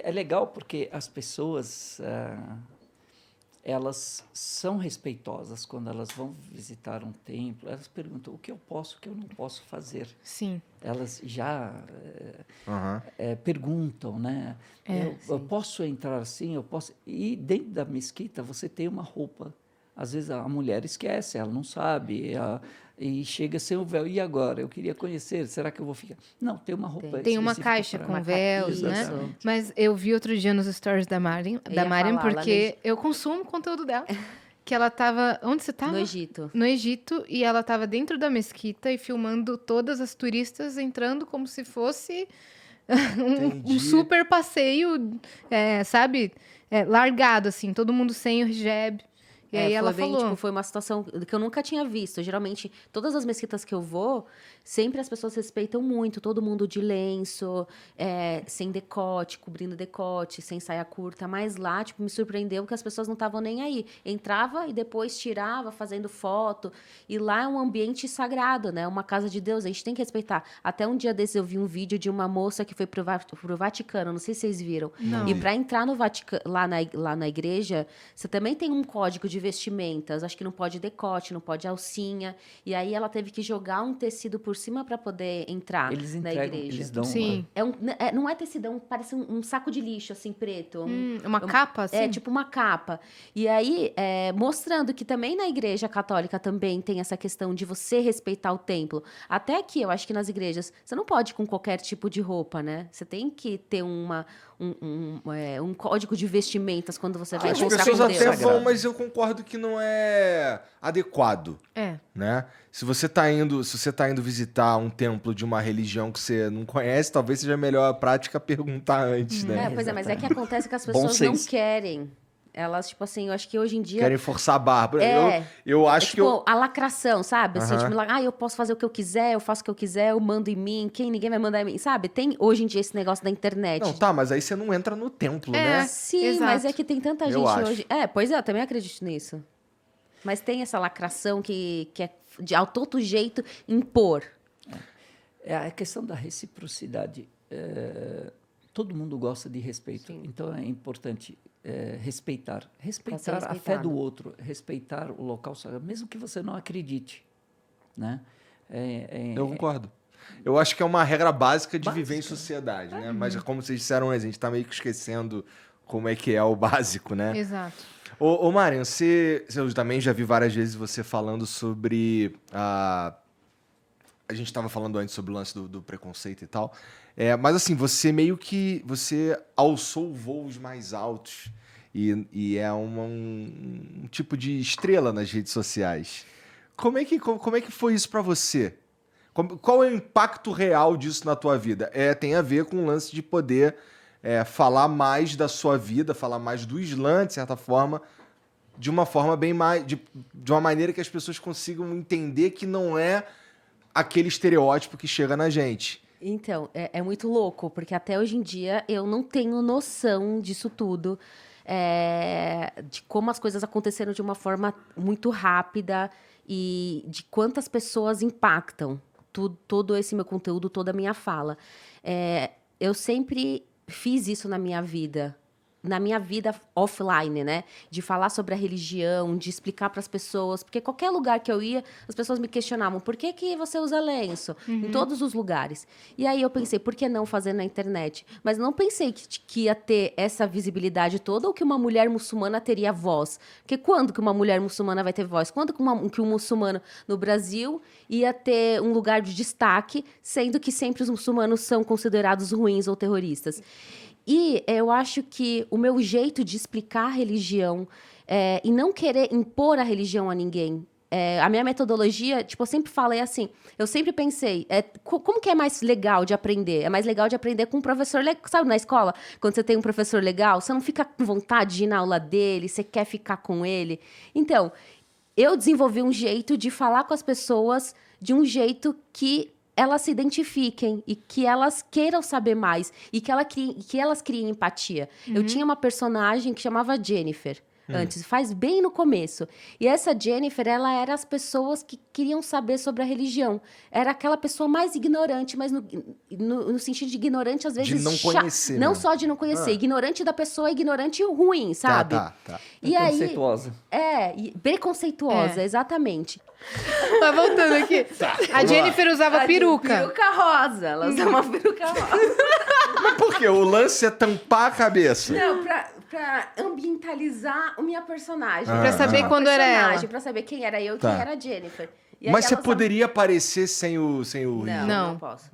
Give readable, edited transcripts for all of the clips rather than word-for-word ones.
É legal porque as pessoas, elas são respeitosas quando elas vão visitar um templo. Elas perguntam o que eu posso, o que eu não posso fazer. Sim. Elas já Aham. perguntam, né? Eu Sim. posso entrar assim? Eu posso... E dentro da mesquita você tem uma roupa. Às vezes a mulher esquece, ela não sabe, e chega sem o véu. E agora? Eu queria conhecer, será que eu vou ficar? Não, tem uma roupa Tem uma específica caixa para- com uma véus, né? Exatamente. Mas eu vi outro dia nos stories da Mariam, Eu ia Mariam falar, lá porque eu consumo o conteúdo dela. Que ela tava... Onde você tava? No Egito. No Egito, e ela tava dentro da mesquita e filmando todas as turistas entrando como se fosse Entendi. um super passeio, sabe? Largado, assim, todo mundo sem o hijab. E aí ela foi bem, falou... tipo, foi uma situação que eu nunca tinha visto. Geralmente, todas as mesquitas que eu vou, sempre as pessoas respeitam muito, todo mundo de lenço, sem decote, cobrindo decote, sem saia curta. Mas lá, tipo, me surpreendeu que as pessoas não estavam nem aí. Entrava e depois tirava, fazendo foto. E lá é um ambiente sagrado, né? Uma casa de Deus, a gente tem que respeitar. Até um dia desses eu vi um vídeo de uma moça que foi pro Vaticano, não sei se vocês viram. Não. E para entrar no Vaticano, lá na igreja, você também tem um código de vestimentas. Acho que não pode decote, não pode alcinha. E aí ela teve que jogar um tecido por cima para poder entrar Eles na entregam, igreja. eles dão... Sim. Não é tecidão, parece um saco de lixo, assim, preto. Uma capa, assim? É, tipo uma capa. E aí, mostrando que também na igreja católica também tem essa questão de você respeitar o templo. Até aqui, eu acho que nas igrejas, você não pode ir com qualquer tipo de roupa, né? Você tem que ter um código de vestimentas quando você vai As encontrar pessoas com até Deus. vão, mas eu concordo que não é adequado, né? Se você tá indo visitar um templo de uma religião que você não conhece, talvez seja melhor a prática perguntar antes, né? Pois é, mas é que acontece que as Bom pessoas não senso. querem. Elas, tipo assim, eu acho que hoje em dia... Querem forçar a barra. É. Eu acho que tipo, a lacração, sabe? Assim, Aham. tipo, eu posso fazer o que eu quiser, eu faço o que eu quiser, eu mando em mim, ninguém vai mandar em mim, sabe? Tem hoje em dia esse negócio da internet. Não, tá, mas aí você não entra no templo, É. né? Sim, Exato. mas é que tem tanta Eu gente acho. hoje... Pois é, eu também acredito nisso. Mas tem essa lacração que é de ao todo jeito impor. É a questão da reciprocidade. Todo mundo gosta de respeito. Sim. Então, é importante respeitar. ser Respeitar a fé respeitado. do outro. Respeitar o local sagrado, mesmo que você não acredite. Né? Eu concordo. Eu acho que é uma regra básica de Básica. viver em sociedade, né? Mas como vocês disseram, a gente tá meio que esquecendo como é que é o básico, né? Exato. Ô Marian, eu também já vi várias vezes você falando sobre a gente estava falando antes sobre o lance do preconceito e tal. Mas assim, você meio que você alçou voos mais altos e é um tipo de estrela nas redes sociais. Como é que foi isso pra você? Qual é o impacto real disso na tua vida? Tem a ver com o lance de poder falar mais da sua vida, falar mais do Islã, de certa forma, de uma forma bem mais... De uma maneira que as pessoas consigam entender que não é aquele estereótipo que chega na gente. Então, é muito louco, porque até hoje em dia eu não tenho noção disso tudo, de como as coisas aconteceram de uma forma muito rápida e de quantas pessoas impactam todo esse meu conteúdo, toda a minha fala. Eu sempre fiz isso na minha vida offline, né? De falar sobre a religião, de explicar para as pessoas, porque qualquer lugar que eu ia, as pessoas me questionavam, por que você usa lenço? Em todos os lugares. E aí eu pensei, por que não fazer na internet? Mas não pensei que ia ter essa visibilidade toda ou que uma mulher muçulmana teria voz. Porque quando que uma mulher muçulmana vai ter voz? Quando que um muçulmano no Brasil ia ter um lugar de destaque, sendo que sempre os muçulmanos são considerados ruins ou terroristas? E eu acho que o meu jeito de explicar a religião e não querer impor a religião a ninguém, a minha metodologia, tipo, eu sempre falei assim, eu sempre pensei, como que é mais legal de aprender? É mais legal de aprender com um professor legal, sabe, na escola, quando você tem um professor legal, você não fica com vontade de ir na aula dele, você quer ficar com ele. Então, eu desenvolvi um jeito de falar com as pessoas de um jeito que elas se identifiquem e que elas queiram saber mais e que elas criem empatia. Eu tinha uma personagem que chamava Jennifer. antes, faz bem no começo. E essa Jennifer, ela era as pessoas que queriam saber sobre a religião. Era aquela pessoa mais ignorante, mas no sentido de ignorante, às vezes... De não conhecer, Não né? só de não conhecer. Ignorante da pessoa, ignorante ruim, sabe? Tá. E aí... Preconceituosa. Preconceituosa, exatamente. Mas voltando aqui. A Jennifer usava peruca. Peruca rosa. Ela usava uma peruca rosa. Mas por quê? O lance é tampar a cabeça. Não, pra ambientalizar a minha personagem. Pra saber Uma quando era ela. Pra saber quem era eu e Tá. quem era a Jennifer. E aí Mas você ela poderia aparecer sem o Não, Não. não posso.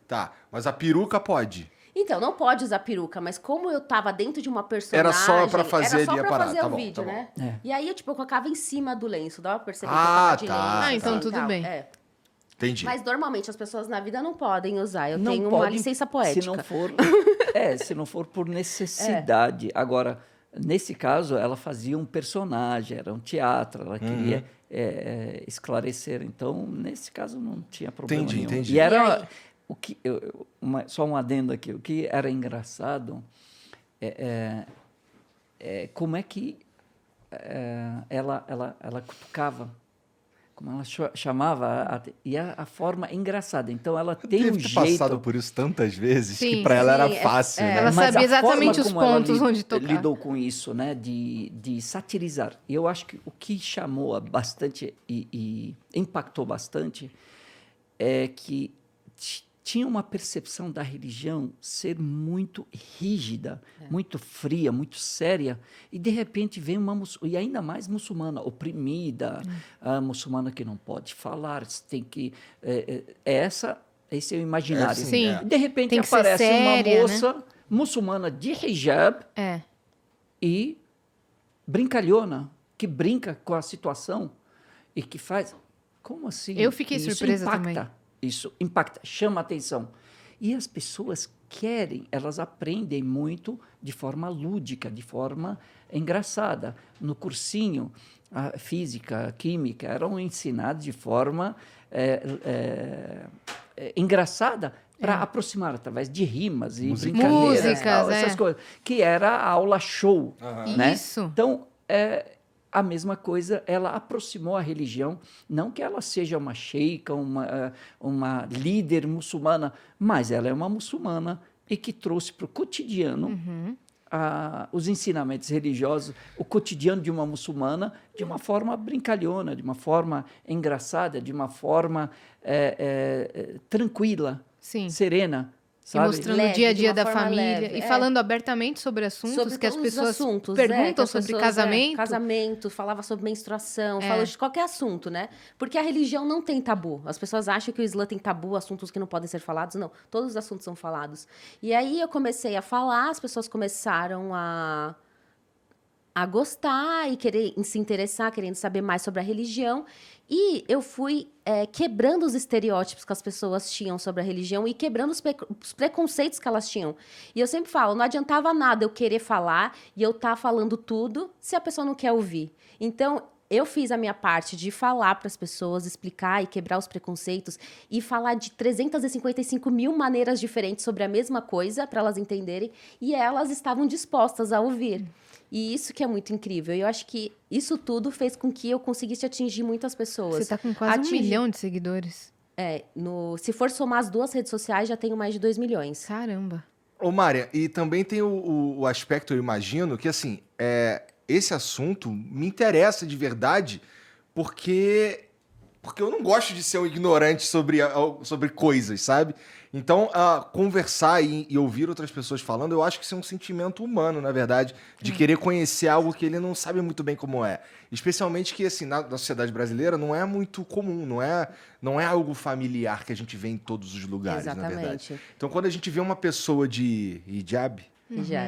Tá, mas a peruca pode. Então, não pode usar peruca, mas como eu tava dentro de uma personagem... Era só pra fazer era só ali a pra parada. fazer Tá o bom, vídeo, tá bom. né? É. E aí, eu colocava em cima do lenço. Dava pra perceber Ah, que eu tava de tá. lenço. Ah, então assim, tudo tal. bem. É. Entendi. Mas, normalmente, as pessoas na vida não podem usar. Eu Não tenho uma pode, licença poética. Se não for, se não for por necessidade. Agora, nesse caso, ela fazia um personagem, era um teatro, ela queria esclarecer. Então, nesse caso, não tinha problema nenhum. Entendi. E era E aí? o que só um adendo aqui. O que era engraçado como é que ela cutucava. Como ela chamava, e a forma engraçada. Então, ela tem Deve um ter jeito... passado por isso tantas vezes que Sim, pra ela era sim, fácil, né? Ela Mas sabia a exatamente forma os como ela pontos onde tocar. lidou com isso, né? De satirizar. E eu acho que o que chamou bastante e impactou bastante é que tinha uma percepção da religião ser muito rígida, muito fria, muito séria, e de repente vem e ainda mais muçulmana, oprimida, a muçulmana que não pode falar, tem que esse é o imaginário. Sim. É. De repente Tem que ser aparece séria, uma moça muçulmana de hijab É. e brincalhona, que brinca com a situação e que faz... Como assim? Eu fiquei Isso surpresa impacta, também. Isso impacta, chama atenção. E as pessoas elas aprendem muito de forma lúdica, de forma engraçada. No cursinho, a física, a química eram ensinados de forma engraçada para aproximar através de rimas e brincadeiras, Músicas, tal, essas coisas, que era a aula show, né? Isso. Então, a mesma coisa, ela aproximou a religião, não que ela seja uma sheika, uma líder muçulmana, mas ela é uma muçulmana e que trouxe para o cotidiano os ensinamentos religiosos, o cotidiano de uma muçulmana, de uma forma brincalhona, de uma forma engraçada, de uma forma tranquila, Sim. serena. E Sabe? mostrando Leve, o dia a de dia uma da forma família. leve, E falando abertamente sobre assuntos Sobre que as todos os pessoas assuntos, perguntam que as sobre pessoas, casamento. casamento, falava sobre menstruação, falou de qualquer assunto, né? Porque a religião não tem tabu. As pessoas acham que o Islã tem tabu, assuntos que não podem ser falados. Não, todos os assuntos são falados. E aí eu comecei a falar, as pessoas começaram a gostar e querer se interessar, querendo saber mais sobre a religião. E eu fui quebrando os estereótipos que as pessoas tinham sobre a religião e quebrando os preconceitos que elas tinham. E eu sempre falo, não adiantava nada eu querer falar e eu estar falando tudo se a pessoa não quer ouvir. Então, eu fiz a minha parte de falar para as pessoas, explicar e quebrar os preconceitos e falar de 355 mil maneiras diferentes sobre a mesma coisa para elas entenderem. E elas estavam dispostas a ouvir. E isso que é muito incrível. E eu acho que isso tudo fez com que eu conseguisse atingir muitas pessoas. Você tá com quase 1 milhão de seguidores. Se for somar as 2 redes sociais, já tenho mais de 2 milhões. Caramba. Ô, Mária, e também tem o aspecto, eu imagino, que assim, esse assunto me interessa de verdade porque eu não gosto de ser um ignorante sobre coisas, sabe? Então, conversar e ouvir outras pessoas falando, eu acho que isso é um sentimento humano, na verdade, de querer conhecer algo que ele não sabe muito bem como é. Especialmente que, assim, na sociedade brasileira não é muito comum, não é algo familiar que a gente vê em todos os lugares, na verdade. Exatamente. Então, quando a gente vê uma pessoa de hijab, Já,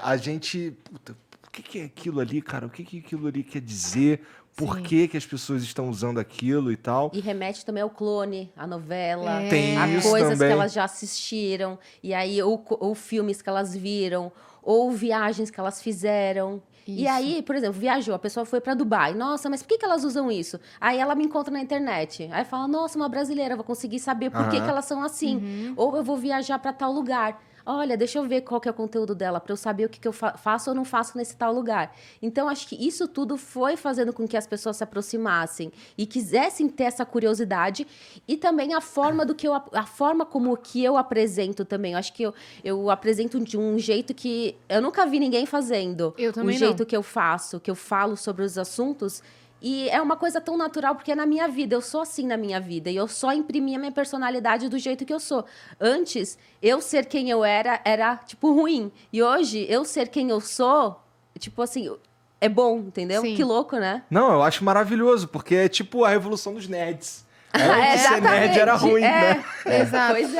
a gente... Puta, o que é aquilo ali, cara? O que aquilo ali quer dizer? Por Sim. que as pessoas estão usando aquilo e tal? E remete também ao clone, à novela, Tem a isso coisas também. que elas já assistiram, e aí ou filmes que elas viram, ou viagens que elas fizeram. E Isso. aí, por exemplo, viajou, a pessoa foi para Dubai. Nossa, mas por que elas usam isso? Aí ela me encontra na internet. Aí fala, nossa, uma brasileira, vou conseguir saber por que elas são assim. Ou eu vou viajar para tal lugar. olha, deixa eu ver qual que é o conteúdo dela, para eu saber o que eu faço ou não faço nesse tal lugar. Então, acho que isso tudo foi fazendo com que as pessoas se aproximassem e quisessem ter essa curiosidade, e também a forma a forma como que eu apresento também. Eu acho que eu apresento de um jeito que eu nunca vi ninguém fazendo. Eu também o jeito não. que eu faço, que eu falo sobre os assuntos. E é uma coisa tão natural, porque é na minha vida. Eu sou assim na minha vida. E eu só imprimi a minha personalidade do jeito que eu sou. Antes, eu ser quem eu era, tipo, ruim. E hoje, eu ser quem eu sou, tipo assim, é bom, entendeu? Sim. Que louco, né? Não, eu acho maravilhoso, porque é tipo a revolução dos nerds. É, Antes ser nerd era ruim, né? Exato. Pois é.